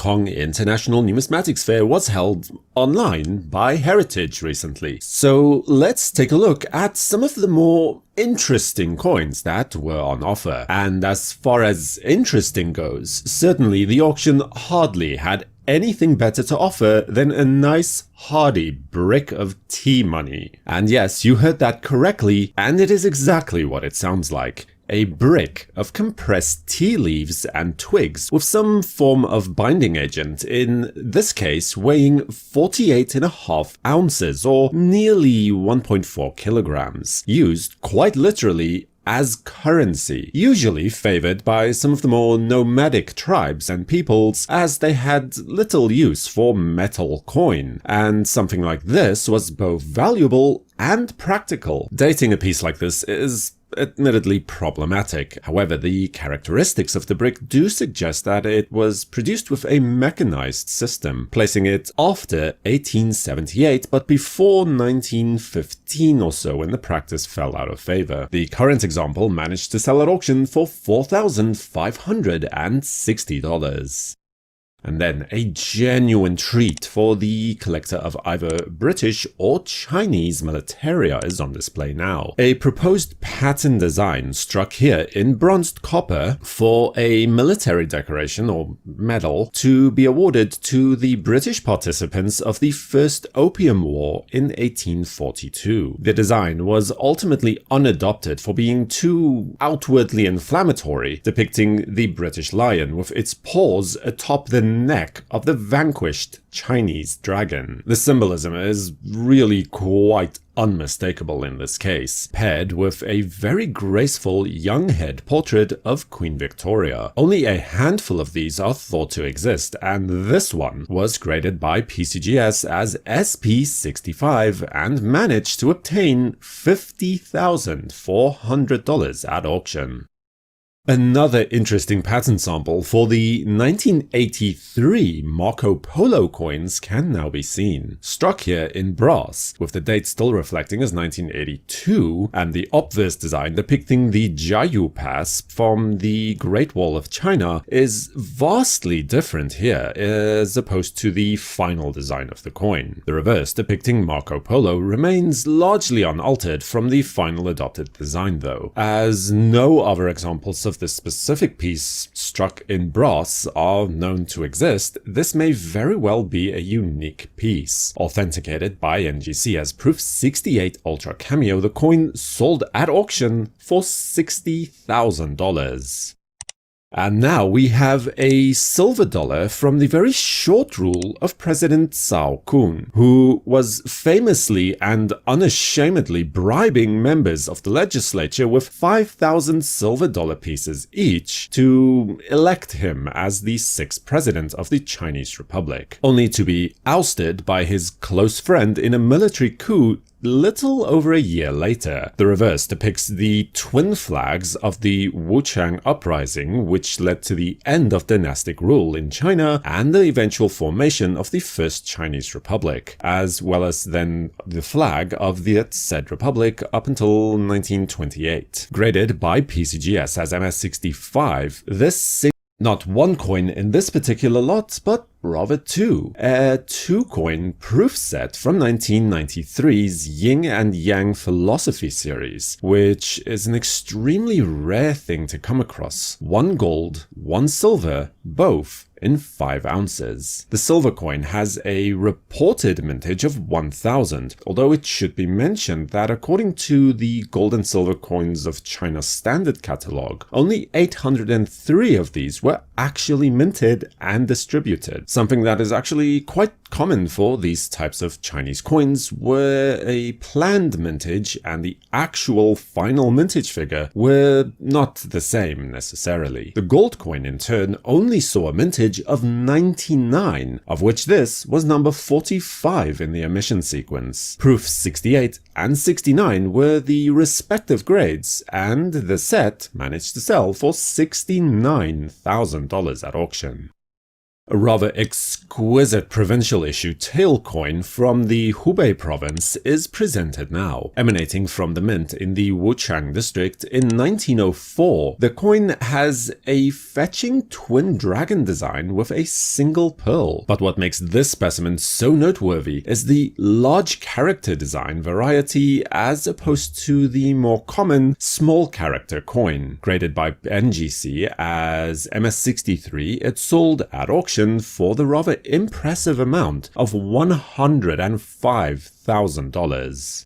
Kong International Numismatics Fair was held online by Heritage recently. So let's take a look at some of the more interesting coins that were on offer. And as far as interesting goes, certainly the auction hardly had anything better to offer than a nice hardy brick of tea money. And yes, you heard that correctly, and it is exactly what it sounds like. A brick of compressed tea leaves and twigs with some form of binding agent, in this case weighing 48.5 ounces or nearly 1.4 kilograms, used quite literally as currency, usually favored by some of the more nomadic tribes and peoples, as they had little use for metal coin, and something like this was both valuable and practical. Dating a piece like this is admittedly problematic. However, the characteristics of the brick do suggest that it was produced with a mechanized system, placing it after 1878 but before 1915 or so, when the practice fell out of favor. The current example managed to sell at auction for $4,560. And then a genuine treat for the collector of either British or Chinese militaria is on display now. A proposed pattern design struck here in bronzed copper for a military decoration or medal to be awarded to the British participants of the First Opium War in 1842. The design was ultimately unadopted for being too outwardly inflammatory, depicting the British lion with its paws atop the neck of the vanquished Chinese dragon. The symbolism is really quite unmistakable in this case, paired with a very graceful young head portrait of Queen Victoria. Only a handful of these are thought to exist, and this one was graded by PCGS as SP65 and managed to obtain $50,400 at auction. Another interesting pattern sample for the 1983 Marco Polo coins can now be seen, struck here in brass, with the date still reflecting as 1982, and the obverse design depicting the Jiayu Pass from the Great Wall of China is vastly different here as opposed to the final design of the coin. The reverse depicting Marco Polo remains largely unaltered from the final adopted design though, as no other examples of this specific piece struck in brass are known to exist. This may very well be a unique piece. Authenticated by NGC as Proof 68 Ultra Cameo, the coin sold at auction for $60,000. And now we have a silver dollar from the very short rule of President Cao Kun, who was famously and unashamedly bribing members of the legislature with 5,000 silver dollar pieces each to elect him as the 6th president of the Chinese Republic, only to be ousted by his close friend in a military coup little over a year later. The reverse depicts the twin flags of the Wuchang Uprising, which led to the end of dynastic rule in China and the eventual formation of the First Chinese Republic, as well as then the flag of the said republic up until 1928. Graded by PCGS as MS65, this not one coin in this particular lot, but rather two. A 2-coin proof set from 1993's Yin and Yang Philosophy series, which is an extremely rare thing to come across. 1 gold, 1 silver, both in 5 ounces. The silver coin has a reported mintage of 1000, although it should be mentioned that according to the gold and silver coins of China's standard catalogue, only 803 of these were actually minted and distributed. Something that is actually quite common for these types of Chinese coins, where a planned mintage and the actual final mintage figure were not the same necessarily. The gold coin in turn only saw a mintage of 99, of which this was number 45 in the emission sequence. Proof 68 and 69 were the respective grades, and the set managed to sell for $69,000 at auction. A rather exquisite provincial issue tael coin from the Hubei province is presented now. Emanating from the mint in the Wuchang district in 1904, the coin has a fetching twin dragon design with a single pearl. But what makes this specimen so noteworthy is the large character design variety as opposed to the more common small character coin. Graded by NGC as MS63, it sold at auction for the rather impressive amount of $105,000.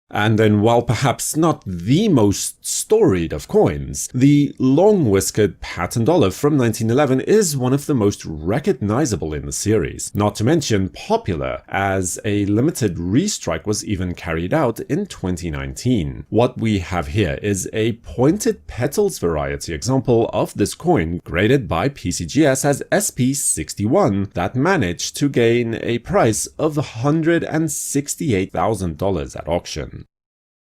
And then, while perhaps not the most storied of coins, the long-whiskered pattern dollar from 1911 is one of the most recognizable in the series, not to mention popular, as a limited restrike was even carried out in 2019. What we have here is a pointed petals variety example of this coin, graded by PCGS as SP61, that managed to gain a price of $168,000 at auction.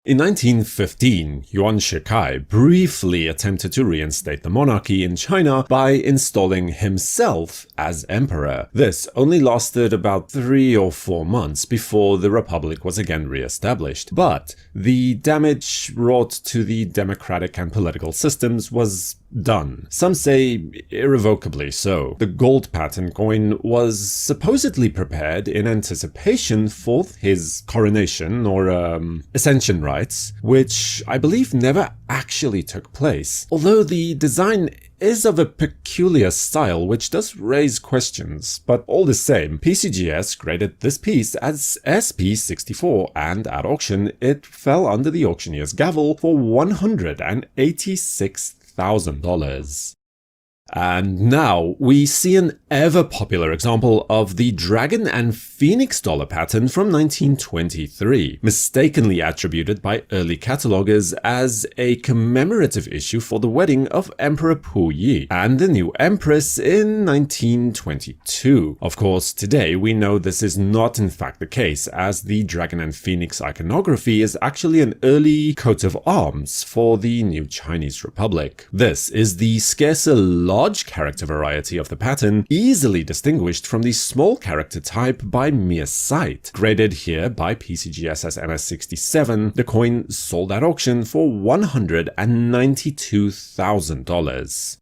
In 1915, Yuan Shikai briefly attempted to reinstate the monarchy in China by installing himself as emperor. This only lasted about 3 or 4 months before the republic was again re-established, but the damage wrought to the democratic and political systems was done. Some say irrevocably so. The gold pattern coin was supposedly prepared in anticipation for his coronation or ascension rites, which I believe never actually took place. Although the design is of a peculiar style which does raise questions, but all the same, PCGS graded this piece as SP64 and at auction it fell under the auctioneer's gavel for $186,000. And now we see an ever-popular example of the Dragon and Phoenix dollar pattern from 1923, mistakenly attributed by early catalogers as a commemorative issue for the wedding of Emperor Puyi and the new Empress in 1922. Of course, today we know this is not in fact the case, as the Dragon and Phoenix iconography is actually an early coat of arms for the new Chinese Republic. This is the scarcer large character variety of the pattern, easily distinguished from the small character type by mere sight. Graded here by PCGS as MS67, the coin sold at auction for $192,000.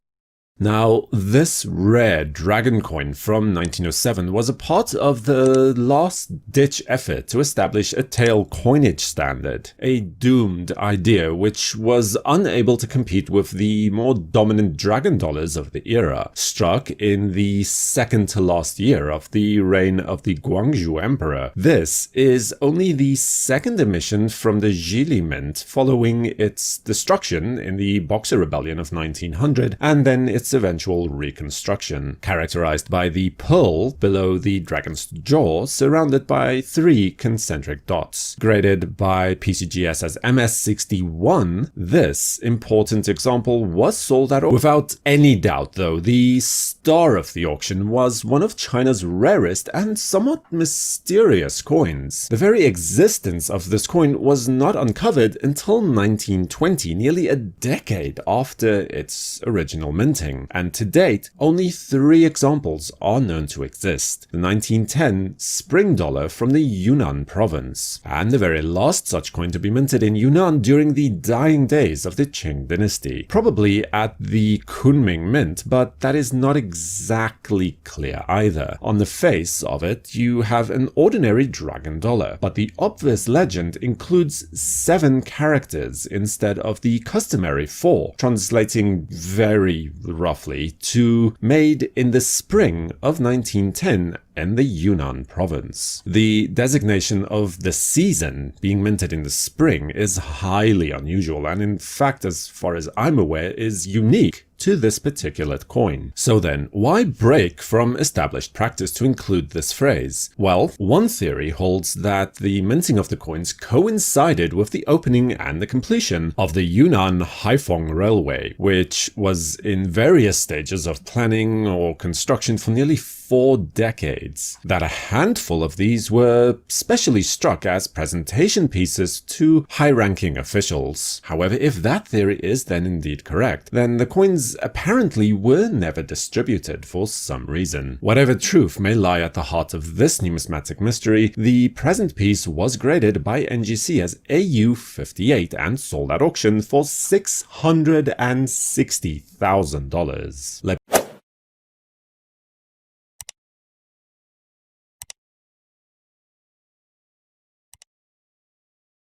Now, this rare dragon coin from 1907 was a part of the last-ditch effort to establish a tael coinage standard, a doomed idea which was unable to compete with the more dominant dragon dollars of the era, struck in the second-to-last year of the reign of the Guangzhou Emperor. This is only the second emission from the Zhili Mint following its destruction in the Boxer Rebellion of 1900, and then its eventual reconstruction, characterized by the pearl below the dragon's jaw surrounded by 3 concentric dots. Graded by PCGS as MS61, this important example was sold at without any doubt, though the star of the auction was one of China's rarest and somewhat mysterious coins. The very existence of this coin was not uncovered until 1920, nearly a decade after its original minting. And to date, only 3 examples are known to exist. The 1910 spring dollar from the Yunnan province, and the very last such coin to be minted in Yunnan during the dying days of the Qing dynasty. Probably at the Kunming Mint, but that is not exactly clear either. On the face of it, you have an ordinary dragon dollar, but the obvious legend includes 7 characters instead of the customary 4, translating very roughly to made in the spring of 1910 in the Yunnan province. The designation of the season being minted in the spring is highly unusual and in fact, as far as I'm aware, is unique to this particular coin. So then, why break from established practice to include this phrase? Well, one theory holds that the minting of the coins coincided with the opening and the completion of the Yunnan-Haiphong Railway, which was in various stages of planning or construction for nearly 4 decades. That a handful of these were specially struck as presentation pieces to high-ranking officials. However, if that theory is then indeed correct, then the coins apparently were never distributed for some reason. Whatever truth may lie at the heart of this numismatic mystery, the present piece was graded by NGC as AU58 and sold at auction for $660,000.